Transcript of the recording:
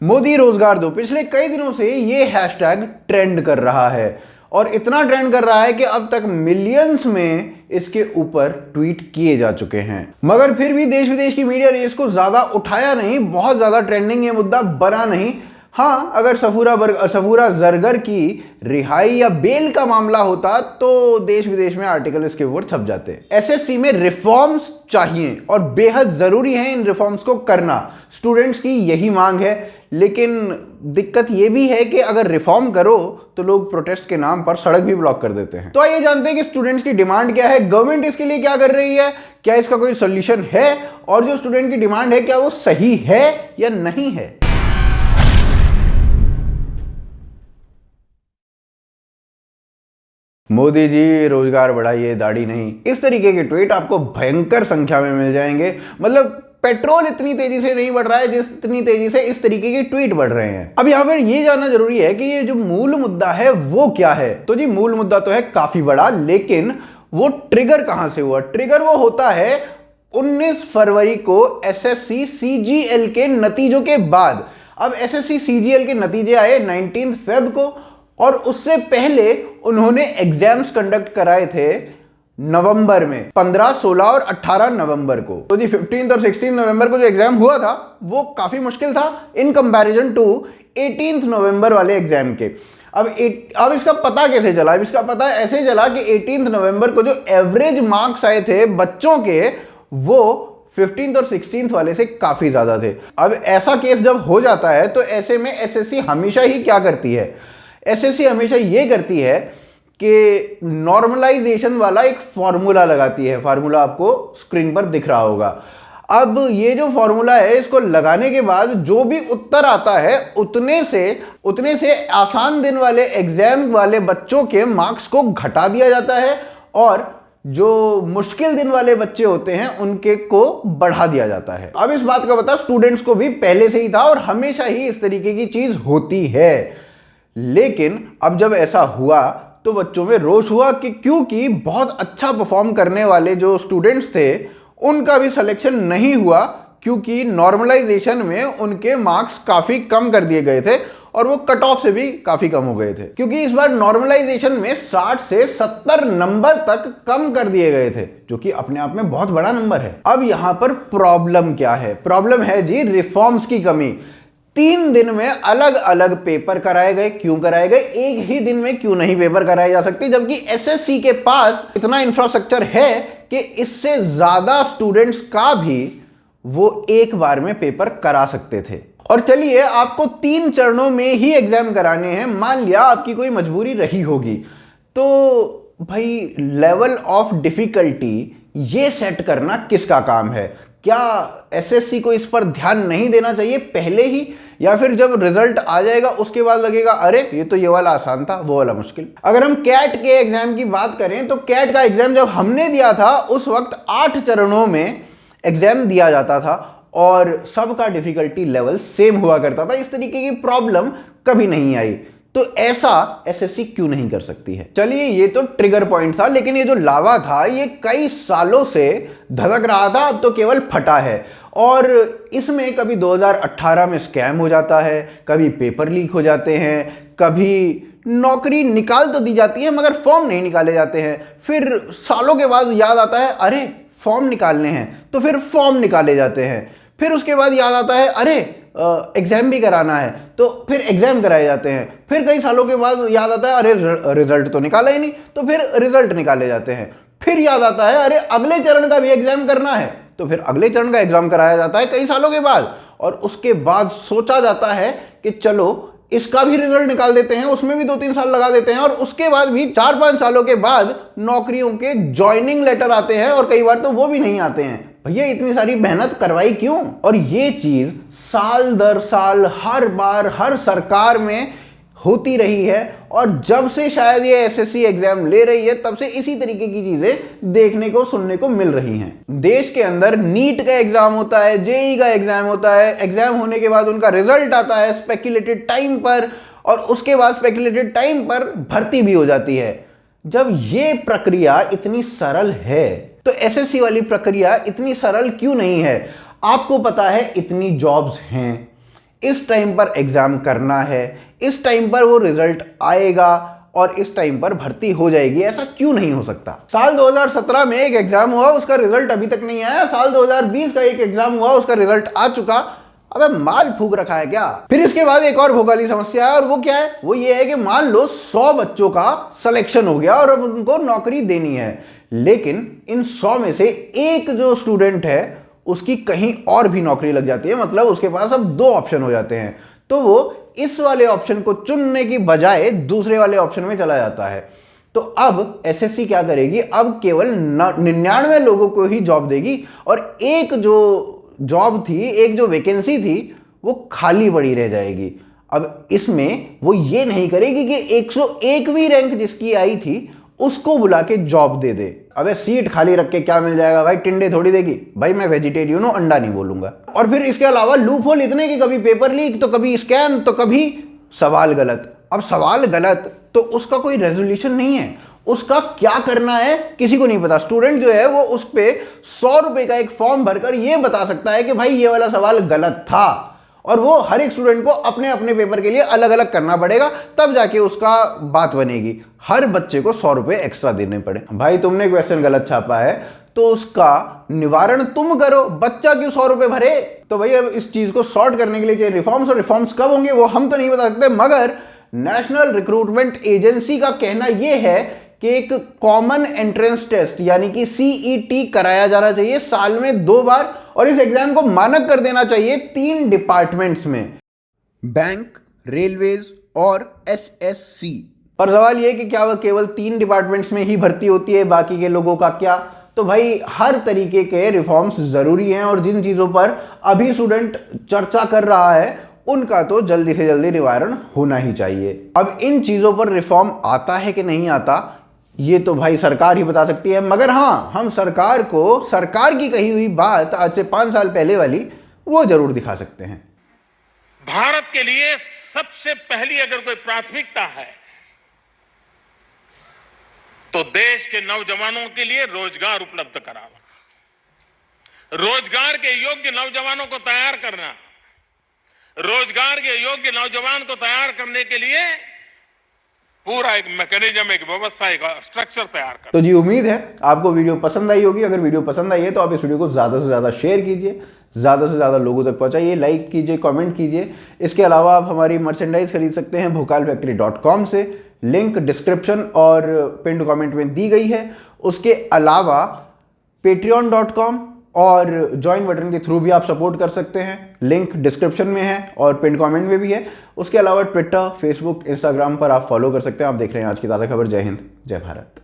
मोदी रोजगार दो, पिछले कई दिनों से ये हैशटैग ट्रेंड कर रहा है और इतना ट्रेंड कर रहा है कि अब तक मिलियंस में इसके ऊपर ट्वीट किए जा चुके हैं। मगर फिर भी देश विदेश की मीडिया ने इसको ज्यादा उठाया नहीं, बहुत ज्यादा ट्रेंडिंग ये मुद्दा बना नहीं। हाँ, अगर सफूरा जरगर की रिहाई या बेल का मामला होता तो देश विदेश में आर्टिकल इसके ऊपर छप जाते। एसएससी में रिफॉर्म्स चाहिए और बेहद जरूरी है इन रिफॉर्म्स को करना, स्टूडेंट्स की यही मांग है। लेकिन दिक्कत यह भी है कि अगर रिफॉर्म करो तो लोग प्रोटेस्ट के नाम पर सड़क भी ब्लॉक कर देते हैं। तो आइए जानते हैं कि स्टूडेंट्स की डिमांड क्या है, गवर्नमेंट इसके लिए क्या कर रही है, क्या इसका कोई सॉल्यूशन है और जो स्टूडेंट की डिमांड है क्या वो सही है या नहीं है। मोदी जी रोजगार बढ़ाइए, दाढ़ी नहीं, इस तरीके के ट्वीट आपको भयंकर संख्या में मिल जाएंगे। मतलब पेट्रोल इतनी तेजी से नहीं बढ़ रहा है जितनी तेजी से इस तरीके के ट्वीट बढ़ रहे हैं। अब यहां पर यह जानना जरूरी है कि ये जो मूल मुद्दा है वो क्या है। तो जी मूल मुद्दा तो है काफी बड़ा, लेकिन वो ट्रिगर कहां से हुआ? ट्रिगर वो होता है 19 फरवरी को एसएससी सीजीएल के नतीजों के बाद। अब एसएससी सीजीएल के नतीजे आए 19 फेब को और उससे पहले उन्होंने एग्जाम्स कंडक्ट कराए थे नवंबर में, 15, 16 और 18 नवंबर को। तो जी 15 और 16 नवंबर को जो एग्जाम हुआ था वो काफी मुश्किल था इन कंपैरिजन टू 18 नवंबर वाले एग्जाम के। अब इसका पता कैसे चला? अब इसका पता ऐसे चला कि 18 नवंबर को जो एवरेज मार्क्स आए थे बच्चों के वो 15th और 16th वाले से काफी ज्यादा थे। अब ऐसा केस जब हो जाता है तो ऐसे में एसएससी हमेशा ही क्या करती है? एसएससी हमेशा ये करती है कि नॉर्मलाइजेशन वाला एक फॉर्मूला लगाती है। फार्मूला आपको स्क्रीन पर दिख रहा होगा। अब ये जो फॉर्मूला है इसको लगाने के बाद जो भी उत्तर आता है उतने से आसान दिन वाले एग्जाम वाले बच्चों के मार्क्स को घटा दिया जाता है और जो मुश्किल दिन वाले बच्चे होते हैं उनके को बढ़ा दिया जाता है। अब इस बात का पता स्टूडेंट्स को भी पहले से ही था और हमेशा ही इस तरीके की चीज होती है। लेकिन अब जब ऐसा हुआ तो बच्चों में रोष हुआ कि क्योंकि बहुत अच्छा परफॉर्म करने वाले जो स्टूडेंट्स थे उनका भी सिलेक्शन नहीं हुआ, क्योंकि नॉर्मलाइजेशन में उनके मार्क्स काफी कम कर दिए गए थे और वो कट ऑफ से भी काफी कम हो गए थे, क्योंकि इस बार नॉर्मलाइजेशन में 60 से 70 नंबर तक कम कर दिए गए थे, जो कि अपने आप में बहुत बड़ा नंबर है। अब यहां पर प्रॉब्लम क्या है? प्रॉब्लम है जी रिफॉर्म्स की कमी। 3 दिन में अलग अलग पेपर कराए गए। क्यों कराए गए? एक ही दिन में क्यों नहीं पेपर कराए जा सकते? जबकि एसएससी के पास इतना इंफ्रास्ट्रक्चर है कि इससे ज्यादा स्टूडेंट्स का भी वो एक बार में पेपर करा सकते थे। और चलिए आपको 3 चरणों में ही एग्जाम कराने हैं, मान लिया आपकी कोई मजबूरी रही होगी, तो भाई लेवल ऑफ डिफिकल्टी ये सेट करना किसका काम है? क्या एसएससी को इस पर ध्यान नहीं देना चाहिए पहले ही, या फिर जब रिजल्ट आ जाएगा उसके बाद लगेगा अरे ये तो ये वाला आसान था वो वाला मुश्किल? अगर हम कैट के एग्जाम की बात करें तो कैट का एग्जाम जब हमने दिया था उस वक्त 8 चरणों में एग्जाम दिया जाता था और सबका डिफिकल्टी लेवल सेम हुआ करता था। इस तरीके की प्रॉब्लम कभी नहीं आई। तो ऐसा एसएससी क्यों नहीं कर सकती है? चलिए ये तो ट्रिगर पॉइंट था, लेकिन ये जो लावा था ये कई सालों से धधक रहा था, अब तो केवल फटा है। और इसमें कभी 2018 में स्कैम हो जाता है, कभी पेपर लीक हो जाते हैं, कभी नौकरी निकाल तो दी जाती है मगर फॉर्म नहीं निकाले जाते हैं। फिर सालों के बाद याद आता है अरे फॉर्म निकालने हैं, तो फिर फॉर्म निकाले जाते हैं। फिर उसके बाद याद आता है अरे एग्जाम भी कराना है, तो फिर एग्जाम कराए जाते हैं। फिर कई सालों के बाद याद आता है अरे रिजल्ट तो निकाला ही नहीं, तो फिर रिजल्ट निकाले जाते हैं। फिर याद आता है अरे अगले चरण का भी एग्जाम करना है, तो फिर अगले चरण का एग्जाम कराया जाता है कई सालों के बाद। और उसके बाद सोचा जाता है कि चलो इसका भी रिजल्ट निकाल देते हैं, उसमें भी 2-3 साल लगा देते हैं, और उसके बाद भी 4-5 सालों के बाद नौकरियों के ज्वाइनिंग लेटर आते हैं और कई बार तो वो भी नहीं आते हैं। भैया इतनी सारी मेहनत करवाई क्यों? और ये चीज साल दर साल हर बार हर सरकार में होती रही है और जब से शायद ये एसएससी एग्जाम ले रही है तब से इसी तरीके की चीजें देखने को सुनने को मिल रही हैं। देश के अंदर नीट का एग्जाम होता है, जेईई का एग्जाम होता है, एग्जाम होने के बाद उनका रिजल्ट आता है स्पेक्युलेटेड टाइम पर, और उसके बाद स्पेक्युलेटेड टाइम पर भर्ती भी हो जाती है। जब ये प्रक्रिया इतनी सरल है तो एसएससी वाली प्रक्रिया इतनी सरल क्यों नहीं है? आपको पता है इतनी जॉब्स हैं, इस टाइम पर एग्जाम करना है, इस टाइम पर वो रिजल्ट आएगा और इस टाइम पर भर्ती हो जाएगी। ऐसा क्यों नहीं हो सकता? साल 2017 में एक एग्जाम हुआ, उसका रिजल्ट अभी तक नहीं आया। साल 2020 का एक एग्जाम हुआ, उसका रिजल्ट आ चुका। अबे माल फूक रखा है क्या? फिर इसके बाद एक और भोगाली समस्या है, और वो क्या है? वो ये है कि मान लो 100 बच्चों का सिलेक्शन हो गया और अब उनको नौकरी देनी है, लेकिन इन 100 में से एक जो स्टूडेंट है उसकी कहीं और भी नौकरी लग जाती है। मतलब उसके पास अब 2 ऑप्शन हो जाते हैं, तो वो इस वाले ऑप्शन को चुनने की बजाय दूसरे वाले ऑप्शन में चला जाता है। तो अब एसएससी क्या करेगी? अब केवल 99 लोगों को ही जॉब देगी और एक जो जॉब थी, एक जो वैकेंसी थी, वो खाली पड़ी रह जाएगी। अब इसमें वो ये नहीं करेगी कि 101वीं रैंक जिसकी आई थी उसको बुला के जॉब दे दे। अबे सीट खाली रख के क्या मिल जाएगा भाई? टिंडे थोड़ी देगी भाई। मैं वेजिटेरियन हूं, अंडा नहीं बोलूंगा। और फिर इसके अलावा लूप होल इतने कि कभी पेपर लीक, तो कभी स्कैम, तो कभी सवाल गलत। अब सवाल गलत तो उसका कोई रेजोल्यूशन नहीं है, उसका क्या करना है किसी को नहीं पता। स्टूडेंट जो है वो उस पे 100 रुपए का एक फॉर्म भरकर ये बता सकता है कि भाई ये वाला सवाल गलत था, और वो हर एक स्टूडेंट को अपने अपने पेपर के लिए अलग अलग करना पड़ेगा, तब जाके उसका बात बनेगी। हर बच्चे को 100 रुपए एक्स्ट्रा देने पड़े। भाई तुमने क्वेश्चन गलत छापा है तो उसका निवारण तुम करो, बच्चा क्यों 100 रुपए भरे? तो भाई अब इस चीज को सॉर्ट करने के लिए चाहिए रिफॉर्म्स, और रिफॉर्म्स कब होंगे वो हम तो नहीं बता सकते, मगर नेशनल रिक्रूटमेंट एजेंसी का कहना यह है कि एक कॉमन एंट्रेंस टेस्ट यानी कि सीईटी कराया जाना चाहिए साल में 2 बार, और इस एग्जाम को मानक कर देना चाहिए 3 डिपार्टमेंट्स में, बैंक, रेलवेज और एसएससी। पर सवाल यह कि क्या वह केवल 3 डिपार्टमेंट्स में ही भर्ती होती है, बाकी के लोगों का क्या? तो भाई हर तरीके के रिफॉर्म्स जरूरी हैं, और जिन चीजों पर अभी स्टूडेंट चर्चा कर रहा है उनका तो जल्दी से जल्दी निवारण होना ही चाहिए। अब इन चीजों पर रिफॉर्म आता है कि नहीं आता ये तो भाई सरकार ही बता सकती है, मगर हाँ, हम सरकार को सरकार की कही हुई बात आज से 5 साल पहले वाली वो जरूर दिखा सकते हैं। भारत के लिए सबसे पहली अगर कोई प्राथमिकता है तो देश के नौजवानों के लिए रोजगार उपलब्ध कराना, रोजगार के योग्य नौजवानों को तैयार करना, रोजगार के योग्य नौजवान को तैयार करने के लिए पूरा एक मैकेनिज्म, एक व्यवस्था, एक स्ट्रक्चर तैयार कर। तो जी उम्मीद है आपको वीडियो पसंद आई होगी। अगर वीडियो पसंद आई है तो आप इस वीडियो को ज्यादा से ज्यादा शेयर कीजिए, ज्यादा से ज्यादा लोगों तक पहुंचाइए, लाइक कीजिए, कमेंट कीजिए। इसके अलावा आप हमारी मर्चेंडाइज खरीद सकते हैं bhokalfactory.com से, लिंक डिस्क्रिप्शन और पिन्ड कमेंट में दी गई है। उसके अलावा patreon.com और ज्वाइन बटन के थ्रू भी आप सपोर्ट कर सकते हैं, लिंक डिस्क्रिप्शन में है और पिन कमेंट में भी है। उसके अलावा ट्विटर, फेसबुक, इंस्टाग्राम पर आप फॉलो कर सकते हैं। आप देख रहे हैं आज की ताज़ा खबर। जय हिंद, जय भारत।